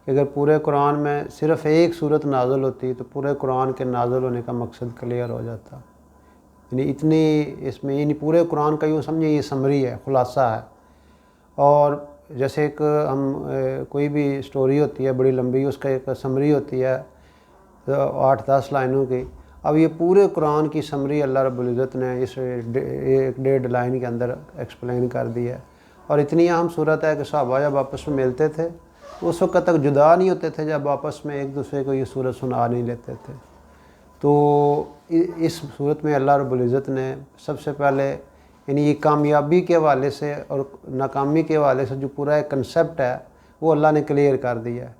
کہ اگر پورے قرآن میں صرف ایک صورت نازل ہوتی تو پورے قرآن کے نازل ہونے کا مقصد کلیئر ہو جاتا. یعنی اتنی اس میں یعنی پورے قرآن کا یوں سمجھے یہ سمری ہے، خلاصہ ہے. اور جیسے ایک کوئی بھی سٹوری ہوتی ہے بڑی لمبی، اس کا ایک سمری ہوتی ہے 8-10 لائنوں کی. اب یہ پورے قرآن کی سمری اللہ رب العزت نے اس 1.5 لائن کے اندر ایکسپلین کر دی ہے. اور اتنی اہم صورت ہے کہ صحابہ جب آپس میں ملتے تھے اس وقت تک جدا نہیں ہوتے تھے جب آپس میں ایک دوسرے کو یہ صورت سنا نہیں لیتے تھے. تو اس صورت میں اللہ رب العزت نے سب سے پہلے یعنی یہ کامیابی کے حوالے سے اور ناکامی کے حوالے سے جو پورا ایک کنسیپٹ ہے وہ اللہ نے کلیئر کر دیا ہے.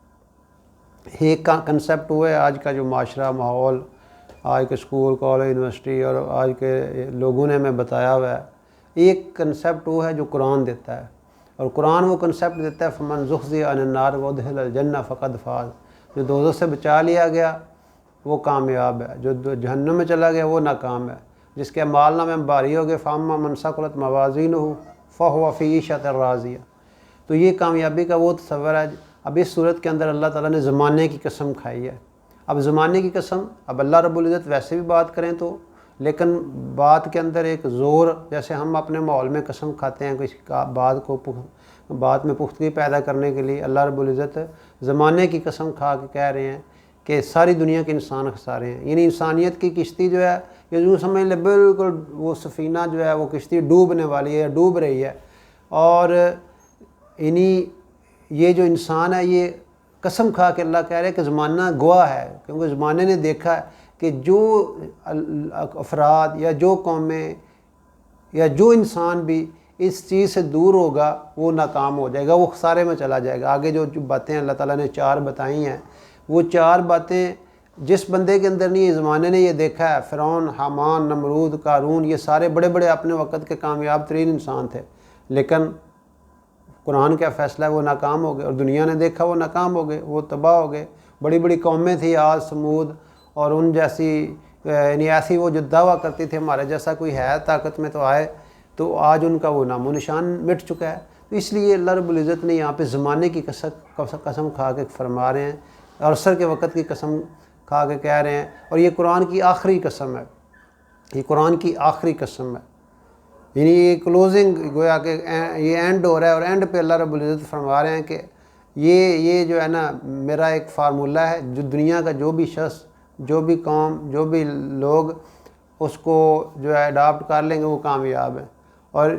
ایک کنسیپٹ وہ ہے آج کا جو معاشرہ ماحول، آج کے اسکول کالج یونیورسٹی اور آج کے لوگوں نے ہمیں بتایا ہوا ہے. ایک کنسیپٹ وہ ہے جو قرآن دیتا ہے، اور قرآن وہ کنسیپٹ دیتا ہے فمن زحزح عن النار وادخل الجنہ فقد فاز. جو دوزخ سے بچا لیا گیا وہ کامیاب ہے، جو جہنم میں چلا گیا وہ ناکام ہے. جس کے اعمال نامے میں بھاری ہو گئے فاما من ثقلت موازینہ فہو فی عیشۃ راضیہ. تو یہ کامیابی کا وہ تصور ہے. اب اس صورت کے اندر اللہ تعالیٰ نے زمانے کی قسم کھائی ہے. اب زمانے کی قسم، اب اللہ رب العزت ویسے بھی بات کریں تو، لیکن بات کے اندر ایک زور، جیسے ہم اپنے ماحول میں قسم کھاتے ہیں کسی بات میں پختگی پیدا کرنے کے لیے، اللہ رب العزت زمانے کی قسم کھا کے کہہ رہے ہیں کہ ساری دنیا کے انسان خسارے ہیں. یعنی انسانیت کی کشتی جو ہے یہ یوں سمجھ لے بالکل وہ سفینہ جو ہے وہ کشتی ڈوبنے والی ہے یا ڈوب رہی ہے. اور یعنی یہ جو انسان ہے یہ قسم کھا کے اللہ کہہ رہے ہیں کہ زمانہ گواہ ہے، کیونکہ زمانے نے دیکھا ہے کہ جو افراد یا جو قومیں یا جو انسان بھی اس چیز سے دور ہوگا وہ ناکام ہو جائے گا، وہ خسارے میں چلا جائے گا. آگے جو باتیں اللہ تعالیٰ نے 4 بتائی ہیں، وہ 4 باتیں جس بندے کے اندر نہیں، زمانے نے یہ دیکھا ہے. فرعون، حامان، نمرود، قارون، یہ سارے بڑے بڑے اپنے وقت کے کامیاب ترین انسان تھے، لیکن قرآن کا فیصلہ ہے وہ ناکام ہو گئے. اور دنیا نے دیکھا وہ ناکام ہو گئے، وہ تباہ ہو گئے. بڑی بڑی قومیں تھیں، عاد، ثمود، اور ان جیسی یعنی ایسی وہ جو دعویٰ کرتی تھی ہمارے جیسا کوئی ہے طاقت میں تو آئے، تو آج ان کا وہ نام و نشان مٹ چکا ہے. تو اس لیے اللہ رب العزت نے یہاں پہ زمانے کی قسم کھا کے فرما رہے ہیں، اور عصر کے وقت کی قسم کھا کے کہہ رہے ہیں. اور یہ قرآن کی آخری قسم ہے، یہ قرآن کی آخری قسم ہے. یعنی یہ کلوزنگ گویا کہ یہ اینڈ ہو رہا ہے، اور اینڈ پہ اللہ رب العزت فرما رہے ہیں کہ یہ جو ہے نا میرا ایک فارمولہ ہے، جو دنیا کا جو بھی شخص، جو بھی قوم، جو بھی لوگ اس کو جو ہے اڈاپٹ کر لیں گے وہ کامیاب ہیں. اور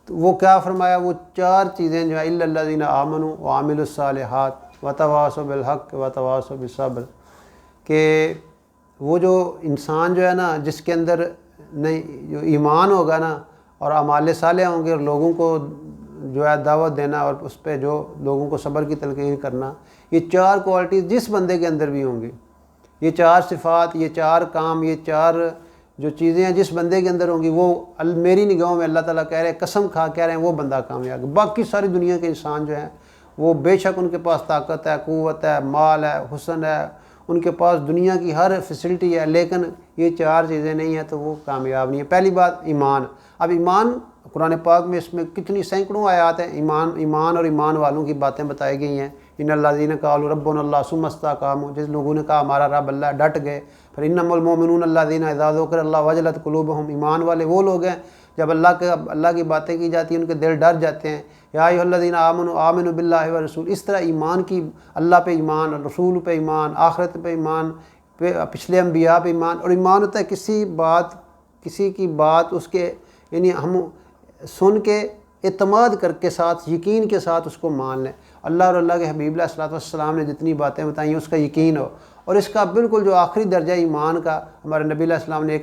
وہ کیا فرمایا، وہ 4 چیزیں جو ہے الا الذین آمنوا وعملوا الصالحات وتواصوا بالحق وتواصوا بالصبر، کہ وہ جو انسان جو ہے نا جس کے اندر نہیں جو ایمان ہوگا نا اور اعمال صالح ہوں گے، اور لوگوں کو جو ہے دعوت دینا اور اس پہ جو لوگوں کو صبر کی تلقین کرنا، یہ 4 کوالٹیز جس بندے کے اندر بھی ہوں گی، یہ 4 صفات، یہ 4 کام، یہ 4 جو چیزیں ہیں جس بندے کے اندر ہوں گی، وہ میری نگاہوں میں اللہ تعالیٰ کہہ رہے ہیں، قسم کھا کہہ رہے ہیں وہ بندہ کامیاب ہے. باقی ساری دنیا کے انسان جو ہیں وہ بے شک ان کے پاس طاقت ہے، قوت ہے، مال ہے، حسن ہے، ان کے پاس دنیا کی ہر فیسلٹی ہے، لیکن یہ 4 چیزیں نہیں ہیں تو وہ کامیاب نہیں ہیں. پہلی بات ایمان. اب ایمان قرآن پاک میں اس میں کتنی سینکڑوں آیات ہیں، ایمان اور ایمان والوں کی باتیں بتائی گئی ہیں. ان الذین قالوا ربنا اللہ ثم استقاموا، جس لوگوں نے کہا ہمارا رب اللہ، ڈٹ گئے. پھر انما المؤمنون الذین اذا ذکر اللہ وجلت قلوبہم، ایمان والے وہ لوگ ہیں جب اللہ کی باتیں کی جاتی ہیں ان کے دل ڈر جاتے ہیں. یا ایھا الذین آمنوا آمنوا باللہ ورسول. اس طرح ایمان کی، اللہ پہ ایمان، رسول پہ ایمان، آخرت پہ ایمان، پچھلے انبیاء پہ ایمان. اور ایمان ہوتا ہے کسی کی بات اس کے یعنی ہم سن کے اعتماد کر کے ساتھ، یقین کے ساتھ اس کو مان لیں. اللہ اور اللہ کے حبیب علیہ الصلوۃ والسلام نے جتنی باتیں بتائیں اس کا یقین ہو. اور اس کا بالکل جو آخری درجہ ایمان کا، ہمارے نبی علیہ السلام نے ایک